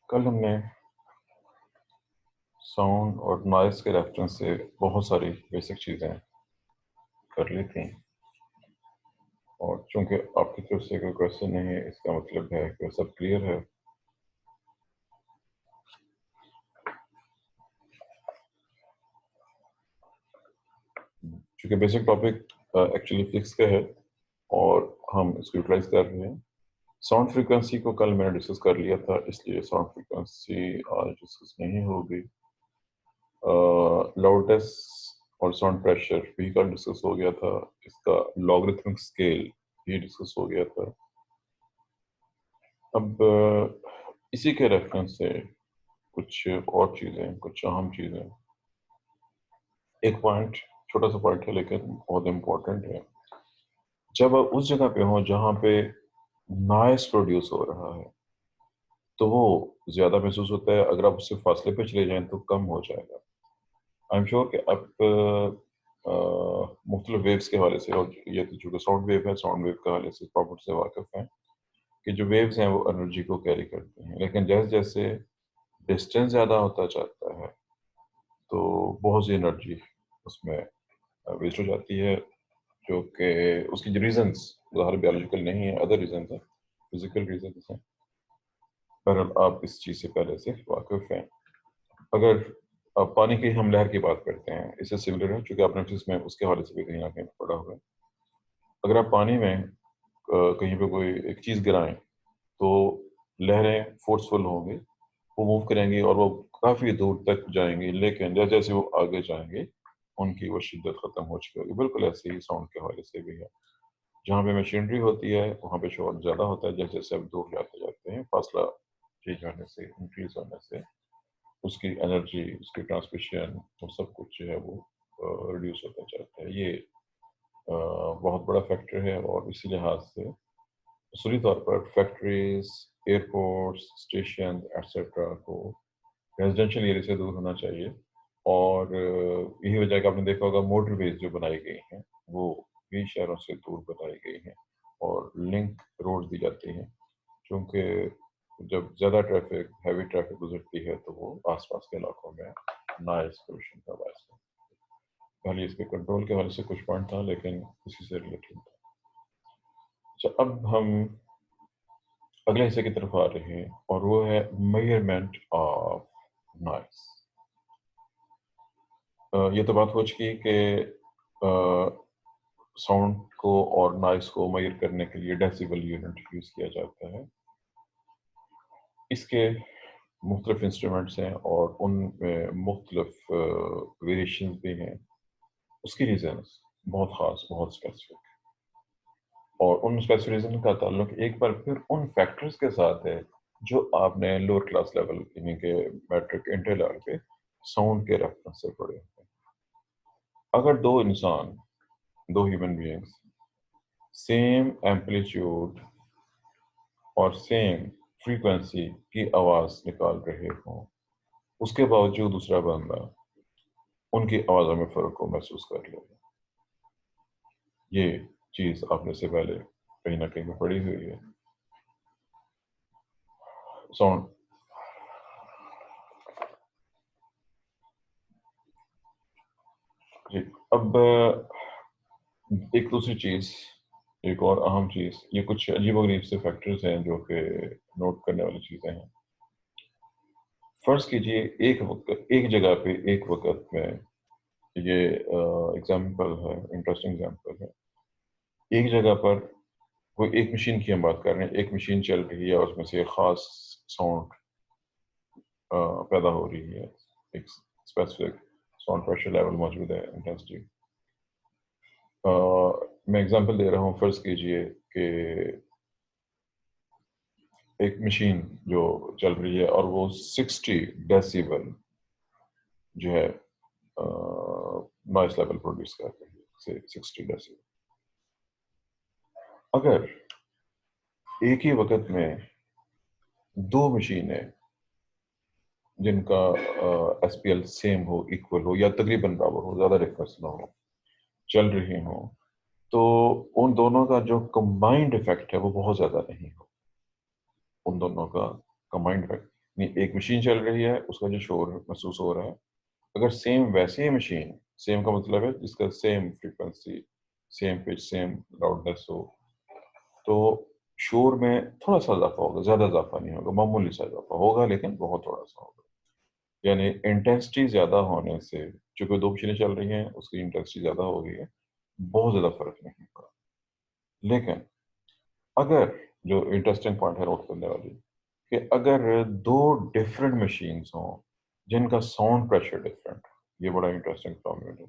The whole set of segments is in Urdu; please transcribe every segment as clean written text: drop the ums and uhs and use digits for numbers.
کل ہم نے ساؤنڈ اور نوائز کے ریفرنس سے بہت ساری بیسک چیزیں کر لی تھیں، اور چونکہ آپ کی طرف سے کوئی کوشچن نہیں ہے، اس کا مطلب ہے کہ سب کلیئر ہے۔ چونکہ بیسک ٹاپک ایکچولی فزکس کا ہے اور ہم اس کو یوٹیلائز کر رہے ہیں۔ ساؤنڈ فریکوینسی کو کل میں نے ڈسکس کر لیا تھا، اس لیے ساؤنڈ فریکوینسی آج ڈسکس نہیں ہوگی۔ لاؤڈنس اور ساؤنڈ پریشر بھی کل ڈسکس ہو گیا تھا، اس کا لاگرتھمک اسکیل بھی ڈسکس ہو گیا تھا۔ اب اسی کے ریفرنس سے کچھ اور چیزیں، کچھ اہم چیزیں، ایک پوائنٹ چھوٹا سا پوائنٹ ہے لیکن بہت امپورٹنٹ ہے۔ جب آپ اس جگہ پہ ہوں جہاں پہ نوائز پروڈیوس ہو رہا ہے تو وہ زیادہ محسوس ہوتا ہے، اگر آپ اس سے فاصلے پہ چلے جائیں تو کم ہو جائے گا۔ آئی ایم شیور کہ آپ مختلف ویوز کے حوالے سے، اور یہ تو چونکہ ساؤنڈ ویو ہے، ساؤنڈ ویو کے حوالے سے پراپر سے واقف ہیں کہ جو ویوز ہیں وہ انرجی کو کیری کرتے ہیں، لیکن جیسے جیسے ڈسٹینس زیادہ ہوتا جاتا ہے تو بہت سی انرجی اس میں ویسٹ ہو جاتی ہے، جو کہ اس کی جو ریزنس ظاہر بیولوجیکل نہیں ہے، ادر ریزنس ہیں، فزیکل ریزنس ہیں۔ بہرحال آپ اس چیز سے پہلے سے واقف ہیں۔ اگر آپ پانی کی ہم لہر کی بات کرتے ہیں، اس سے سملر ہے، چونکہ آپ نے فزکس میں اس کے حوالے سے بھی کہیں نہ کہیں پڑھا ہوا ہے۔ اگر آپ پانی میں کہیں پہ کوئی ایک چیز گرائیں تو لہریں فورسفل ہوں گی، وہ موو کریں گی اور وہ کافی دور تک جائیں گی، لیکن جیسے جیسے وہ آگے جائیں گے ان کی وہ شدت ختم ہو چکی ہوگی۔ بالکل ایسے ہی ساؤنڈ کے حوالے سے بھی ہے، جہاں پہ مشینری ہوتی ہے وہاں پہ شور زیادہ ہوتا ہے، جیسے جیسے اب دور جاتے جاتے ہیں، فاصلہ چینج ہونے سے، انکریز ہونے سے اس کی انرجی، اس کی ٹرانسمیشن، وہ سب کچھ جو ہے وہ ریڈیوس ہوتا جاتا ہے۔ یہ بہت بڑا فیکٹر ہے، اور اسی لحاظ سے اصولی طور پر فیکٹریز، ایئرپورٹس، اسٹیشن ایٹسٹرا کو ریزیڈینشیل ایریا سے دور ہونا چاہیے، اور یہی وجہ ہے کہ آپ نے دیکھا ہوگا موٹر ویز جو بنائی گئی ہیں وہ بھی شہروں سے دور بنائی گئی ہیں اور لنک روڈ دی جاتی ہیں، چونکہ جب زیادہ ٹریفک، ہیوی ٹریفک گزرتی ہے تو وہ آس پاس کے علاقوں میں نائز پولوشن کا باعث ہے۔ پہلے اس کے کنٹرول کے حوالے سے کچھ پوائنٹ تھا لیکن اسی سے ریلیٹڈ تھا۔ اچھا، اب ہم اگلے حصے کی طرف آ رہے ہیں، اور وہ ہے میجرمنٹ آف نائز۔ یہ تو بات ہو چکی کہ ساؤنڈ کو اور نائز کو میئر کرنے کے لیے ڈیسیبل یونٹ یوز کیا جاتا ہے۔ اس کے مختلف انسٹرومنٹس ہیں اور ان میں مختلف ویریشنز بھی ہیں، اس کی ریزنز بہت خاص، بہت اسپیسیفک، اور ان اسپیسیفک ریزن کا تعلق ایک بار پھر ان فیکٹرز کے ساتھ ہے جو آپ نے لوور کلاس لیول یعنی کہ میٹرک انٹر لیول پہ ساؤنڈ کے ریفرنس سے پڑھے ہوتے ہیں۔ اگر دو انسان، دو ہیومن بینگس سیم ایمپلیٹیوڈ اور سیم فریکوینسی کی آواز نکال رہے ہوں، اس کے باوجود دوسرا بندہ ان کی آوازوں میں فرق کو محسوس کر لے گا۔ یہ چیز آپ نے سے پہلے کہیں نہ کہیں پڑھی ہوئی ہے۔ ساؤنڈ جی، اب ایک دوسری چیز، ایک اور اہم چیز، یہ کچھ عجیب و غریب سے فیکٹرز ہیں جو کہ نوٹ کرنے والی چیزیں ہیں۔ فرض کیجئے ایک جگہ پہ ایک وقت میں، یہ ایگزامپل ہے، انٹرسٹنگ ایگزامپل ہے، ایک جگہ پر کوئی ایک مشین کی ہم بات کر رہے ہیں، ایک مشین چل رہی ہے اور اس میں سے ایک خاص ساؤنڈ پیدا ہو رہی ہے، ایک اسپیسیفک ساؤنڈ پریشر لیول موجود ہے، انٹینسٹی۔ میں ایگزامپل دے رہا ہوں، فرض کیجئے کہ ایک مشین جو چل رہی ہے اور وہ 60 ڈیسیبل جو ہے نوائز لیول پروڈیوس کر رہی ہے، 60 ڈیسیبل۔ اگر ایک ہی وقت میں دو مشینیں جن کا ایس پی ایل سیم ہو، ایکول ہو، یا تقریباً برابر ہو، زیادہ ڈفرینس نہ ہو، چل رہی ہوں، تو ان دونوں کا جو کمبائنڈ افیکٹ ہے وہ بہت زیادہ نہیں ہو۔ ان دونوں کا کمبائنڈ افیکٹ ایک مشین چل رہی ہے, اس کا جو شور محسوس ہو رہا ہے, اگر سیم ویسے ہی مشین, سیم کا مطلب ہے جس کا same frequency, same pitch, same loudness ہو, تو شور میں تھوڑا سا اضافہ ہوگا, زیادہ اضافہ نہیں ہوگا, معمولی سا اضافہ ہوگا, لیکن بہت تھوڑا سا ہوگا. یعنی انٹینسٹی زیادہ ہونے سے, چونکہ دو مشینیں چل رہی ہیں, اس کی انٹینسٹی زیادہ ہو گئی ہے, بہت زیادہ فرق نہیں ہوگا. لیکن اگر, جو انٹرسٹنگ پوائنٹ ہے نوٹ کرنے والی, کہ اگر دو ڈفرینٹ مشینز ہوں جن کا ساؤنڈ پریشر ڈفرینٹ, یہ بڑا انٹرسٹنگ فارمیٹ ہے.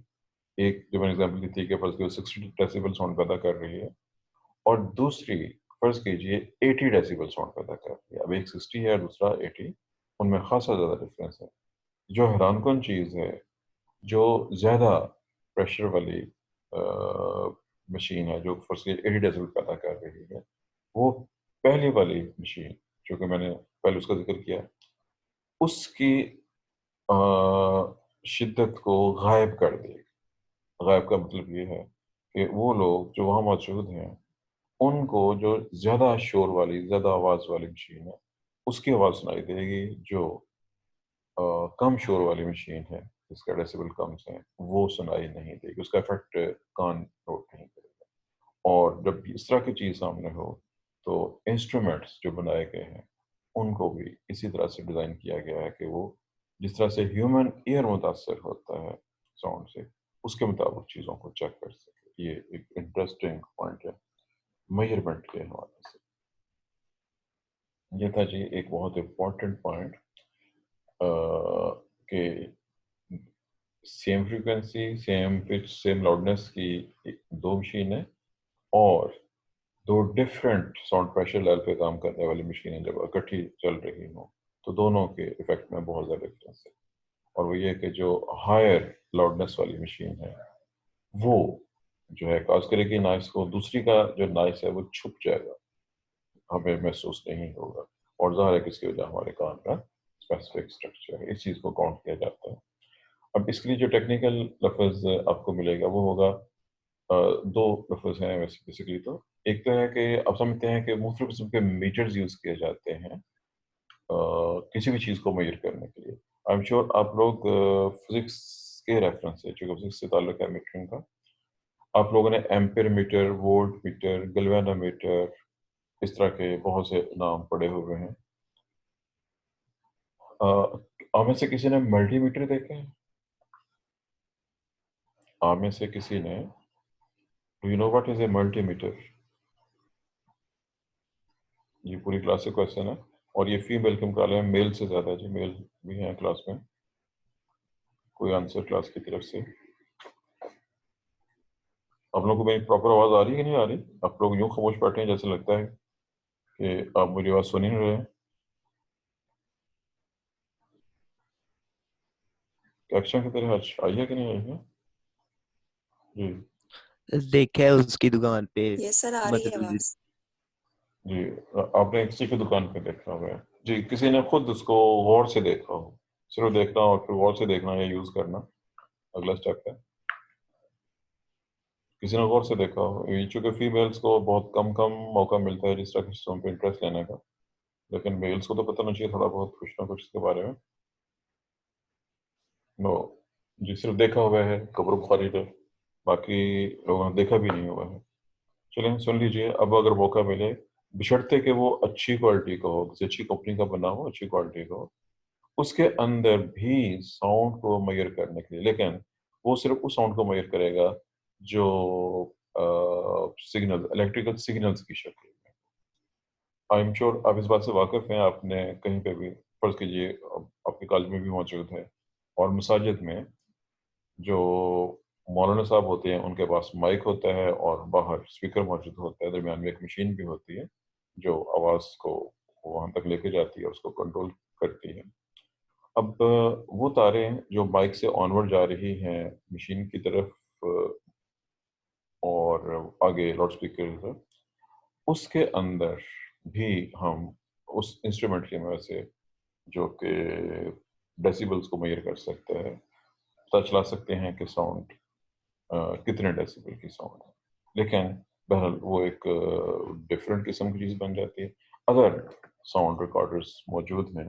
ایک جو میں نے ایگزامپل دی تھی کہ فرض کیجیے 60 ڈیسیبل ساؤنڈ پیدا کر رہی ہے, اور دوسری فرض کیجیے 80 ڈیسیبل ساؤنڈ پیدا کر رہی ہے. اب ایک 60 ہے, دوسرا 80, ان میں خاصا زیادہ ڈفرینس ہے. جو حیران کن چیز ہے, جو زیادہ پریشر والی مشین ہے, جو فرض کیجیے 80 ڈیسیبل پیدا کر رہی ہے, وہ پہلی والی مشین, جو کہ میں نے پہلے اس کا ذکر کیا, اس کی شدت کو غائب کر دے. غائب کا مطلب یہ ہے کہ وہ لوگ جو وہاں موجود ہیں, ان کو جو زیادہ شور والی, زیادہ آواز والی مشین ہے, اس کی آواز سنائی دے گی. جو کم شور والی مشین ہے, جس کا ڈیسیبل کم ہے, وہ سنائی نہیں دے گی, اس کا افیکٹ کان نوٹ نہیں کرے گا. اور جب اس طرح کی چیز سامنے ہو, تو انسٹرومنٹس جو بنائے گئے ہیں, ان کو بھی اسی طرح سے ڈیزائن کیا گیا ہے کہ وہ جس طرح سے ہیومن ایئر متاثر ہوتا ہے ساؤنڈ سے, اس کے مطابق چیزوں کو چیک کر سکے. یہ ایک انٹرسٹنگ پوائنٹ ہے میجرمنٹ کے حوالے سے. یہ تھا جی ایک بہت امپورٹنٹ پوائنٹ, کہ same frequency, same pitch, same loudness کی دو مشینیں, اور دو ڈفرینٹ ساؤنڈ پریشر لیول پہ کام کرنے والی مشینیں جب اکٹھی چل رہی ہوں, تو دونوں کے افیکٹ میں بہت زیادہ ڈفرینس ہے. اور وہ یہ کہ جو ہائر لاؤڈنیس والی مشین ہے, وہ جو ہے کاز کرے گی نائس کو, دوسری کا جو نائس ہے وہ چھپ جائے گا, ہمیں محسوس نہیں ہوگا. اور ظاہر ہے کہ اس کی وجہ ہمارے کان کا اسپیسیفک اسٹرکچر ہے, اس چیز کو کاؤنٹ کیا جاتا ہے. اب اس کے لیے جو ٹیکنیکل لفظ آپ کو ملے گا وہ ہوگا, دو لفظ ہیں ویسے بیسیکلی. تو ایک تو ہے کہ آپ سمجھتے ہیں کہ مختلف قسم کے میٹرز یوز کیے جاتے ہیں کسی بھی چیز کو میجر کرنے کے لیے. آئی ایم شیور آپ لوگ فزکس کے ریفرنس سے, چونکہ فزکس سے تعلق ہے میٹرنگ کا, آپ لوگوں نے ampere meter, voltmeter, galvanometer, اس طرح کے بہت سے نام پڑے ہوئے ہیں. آپ میں سے کسی نے ملٹی میٹر دیکھے ہیں؟ آپ میں سے کسی نے, do you know what is a multimeter? یہ پوری کلاس سے کوشچن ہے, اور یہ فیمیل کے مقابلے میں میل سے زیادہ. جی میل بھی ہیں کلاس میں. کوئی آنسر کلاس کی طرف سے؟ آپ لوگوں کو میری پراپر آواز آ رہی ہے کہ نہیں آ رہی؟ آپ لوگ یوں خاموش بیٹھے ہیں جیسے لگتا ہے کہ آپ مجھے آواز سن ہی نہیں رہے ہیں. ایکشن کی طرح آئی ہے کہ نہیں آئی ہے؟ جی دیکھا ہے اس کی دکان پہ. یس سر آ رہی ہے آواز. جی آپ نے کسی کی دکان پہ دیکھا ہوا ہے؟ جی کسی نے خود اس کو غور سے دیکھا ہو؟ صرف دیکھنا اور پھر غور سے دیکھنا یا یوز کرنا اگلا اسٹیپ ہے. کسی نے غور سے دیکھا ہو؟ چونکہ فیمیلس کو بہت کم موقع ملتا ہے جس طرح کی چیزوں پہ انٹرسٹ لینے کا, لیکن میلس کو تو پتہ نہیں چاہیے تھوڑا بہت کچھ نہ کچھ اس کے بارے میں. نو جی, صرف دیکھا ہوا ہے خبر بخاری پہ, باقی لوگوں نے دیکھا بھی نہیں ہوا ہے. چلیں سن لیجئے. اب اگر موقع ملے, بشرطے کہ وہ اچھی کوالٹی کا ہو, کسی اچھی کمپنی کا بنا ہو, اچھی کوالٹی کا ہو, اس کے اندر بھی ساؤنڈ کو میئر کرنے کے لیے, لیکن وہ صرف اس ساؤنڈ کو میئر کرے گا جو سگنل, الیکٹریکل سگنلز کی شکل میں. آئی ایم شیور آپ اس بات سے واقف ہیں, آپ نے کہیں پہ بھی فرض کیجیے آپ کے کالج میں بھی موجود ہے, اور مساجد میں جو مولانا صاحب ہوتے ہیں ان کے پاس مائک ہوتا ہے, اور باہر اسپیکر موجود ہوتا ہے, درمیان میں ایک مشین بھی ہوتی ہے جو آواز کو وہاں تک لے کے جاتی ہے, اس کو کنٹرول کرتی ہے. اب وہ تاریں جو مائک سے آنورڈ جا رہی ہیں مشین کی طرف اور آگے لاؤڈ اسپیکر, اس کے اندر بھی ہم اس انسٹرومنٹ کی مدد سے جو کہ ڈیسیبلز کو میئر کر سکتے ہیں, پتہ چلا سکتے ہیں کہ ساؤنڈ کتنے ڈیسیبل کی ساؤنڈ ہے. لیکن بہرحال وہ ایک ڈفرینٹ قسم کی چیز بن جاتی ہے. اگر ساؤنڈ ریکارڈرز موجود ہیں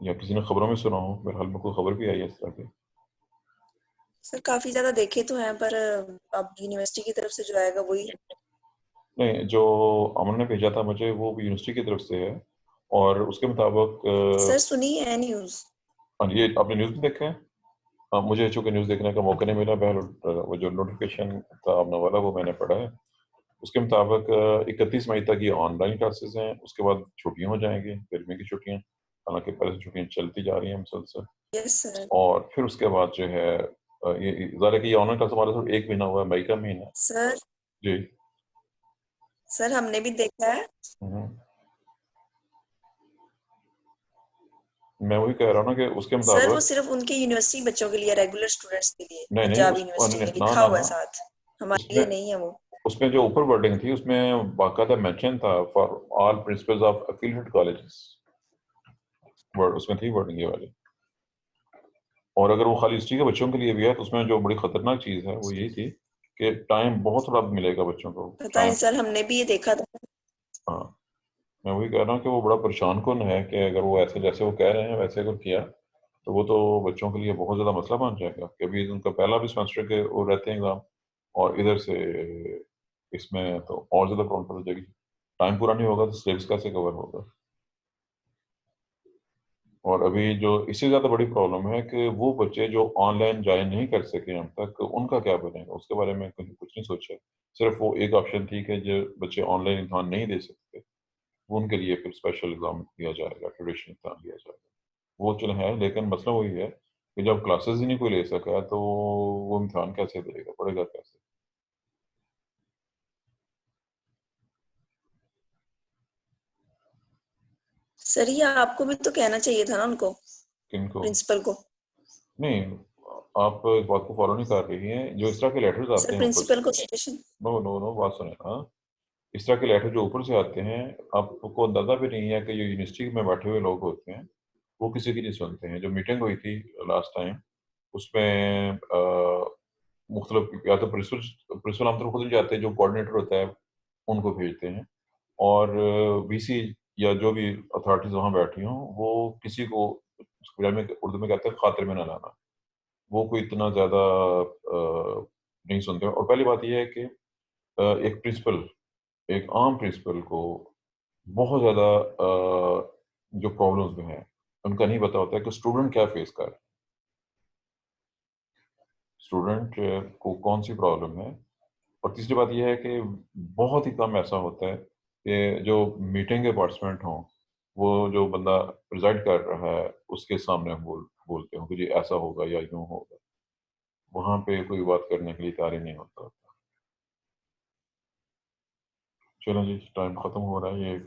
یا کسی نے خبروں میں سنا ہو، میرے حال میں کوئی خبر بھی آئی ہے اس طرح کی؟ سر کافی زیادہ دیکھے تو ہیں، پر اب یونیورسٹی کی طرف سے جو آئے گا وہی. نہیں، جو امن نے بھیجا تھا مجھے وہ یونیورسٹی کی طرف سے ہے، اور اس کے مطابق سر سنی ہے نیوز. ہاں جی، آپ نے نیوز بھی دیکھا ہے؟ مجھے چونکہ نیوز دیکھنے کا موقع نہیں ملا، بہرحال وہ جو نوٹیفیکیشن تھا آنے والا وہ میں نے پڑھا ہے. اس کے مطابق 31 مئی تک یہ آن لائن کلاسز ہیں، اس کے بعد چھٹیاں ہو جائیں گی، گرمی کی چھٹیاں، حالانکہ پہلے سے چھٹیاں چلتی جا رہی ہیں مسلسل. یس سر. اور پھر اس کے بعد جو ہے یہ ظاہر ہے کہ یہ آن لائن کلاس ہمارا صرف 1 مہینہ ہوا ہے، مئی کا مہینہ. سر جی. سر ہم نے بھی دیکھا ہے. میں وہی کہہ رہا ہوں نا کہ اس کے سر وہ مطابق صرف ان کے یونیورسٹی بچوں کے لیے، ریگولر اسٹوڈنٹس کے لیے، نہیں نہیں پنجاب یونیورسٹی میں لکھا ہوا ہے ساتھ، اس ہمارے میں لیے نہیں ہے وہ. اس میں جو اوپر ورڈنگ تھی اس میں باقاعدہ مینشن تھا for all principals of affiliated colleges, اس میں تھی ورڈنگ یہ والی. اور اگر وہ خالی ہسٹری کے بچوں کے لیے بھی ہے تو اس میں جو بڑی خطرناک چیز ہے وہ یہی تھی کہ ٹائم بہت تھوڑا ملے گا بچوں کو. پتہ نہیں سر، ہم نے بھی یہ دیکھا تھا. ہاں، میں وہی کہہ رہا ہوں کہ وہ بڑا پریشان کن ہے کہ اگر وہ ایسے جیسے وہ کہہ رہے ہیں ویسے اگر کیا تو وہ تو بچوں کے لیے بہت زیادہ مسئلہ بن جائے گا، کہ ابھی ان کا پہلا بھی سیمسٹر کے وہ رہتے ہیں ایگزام، اور ادھر سے اس میں تو اور زیادہ پرابلم ہو جائے گی. ٹائم پورا نہیں ہوگا تو سلیبس کیسے کور ہوگا؟ اور ابھی جو اس سے زیادہ بڑی پرابلم ہے کہ وہ بچے جو آن لائن جوائن نہیں کر سکے ہم تک، ان کا کیا بنے گا؟ اس کے بارے میں کچھ نہیں سوچا. صرف وہ ایک آپشن تھی کہ جو بچے آن لائن امتحان نہیں دے سکتے وہ ان کے لیے پھر اسپیشل ایگزام دیا جائے گا، ٹریڈیشنل امتحان دیا جائے گا. وہ چل ہے، لیکن مسئلہ وہی ہے کہ جب کلاسز ہی نہیں کوئی لے سکا تو وہ امتحان کیسے دے گا، پڑھے گا کیسے؟ سر یہ آپ کو بھی تو کہنا چاہیے تھا نا ان کو، کن کو؟ پرنسپل کو. نہیں، آپ اس بات کو فالو نہیں کر رہی ہیں. جو اس طرح کے لیٹرز آتے سر ہیں اوپر سے، پرنسپل کو سجیشن. نو نو نو، بات سنیں. ہاں، اس طرح کے لیٹر جو اوپر سے آتے ہیں آپ کو اندازہ بھی نہیں ہے کہ یہ یونیورسٹی میں بیٹھے ہوئے لوگ ہوتے ہیں وہ کسی کی نہیں سنتے ہیں. جو میٹنگ ہوئی تھی لاسٹ ٹائم اس میں مختلف یا تو پرنسپل ہم تو خود نہیں جاتے، جو کوآرڈینیٹر ہوتا ہے ان کو بھیجتے ہیں، اور وی سی یا جو بھی اتھارٹیز وہاں بیٹھی ہوں وہ کسی کو میں اردو میں کہتے ہیں خاطر میں نہ لانا. وہ کوئی اتنا زیادہ نہیں سنتے. اور پہلی بات یہ ہے کہ ایک پرنسپل، ایک عام پرنسپل کو بہت زیادہ جو پرابلمز میں ہیں ان کا نہیں پتا ہوتا ہے کہ اسٹوڈنٹ کیا فیس کر رہا ہے، اسٹوڈنٹ کو کون سی پرابلم ہے. اور تیسری بات یہ ہے کہ بہت ہی کم ایسا ہوتا ہے کہ جو میٹنگ کے پارٹیسپینٹ ہوں وہ جو بندہ پریزائڈ کر رہا ہے اس کے سامنے ہم بولتے ہوں کہ جی ایسا ہوگا یا یوں ہوگا، وہاں پہ کوئی بات کرنے کے لیے تیار ہی نہیں ہوتا. چلیں جی، ٹائم ختم ہو رہا ہے. یہ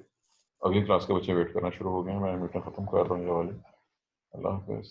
اگلی کلاس کے بچے ویٹ کرنا شروع ہو گئے ہیں. میں میٹنگ ختم کر رہا ہوں یہ والی. اللہ حافظ.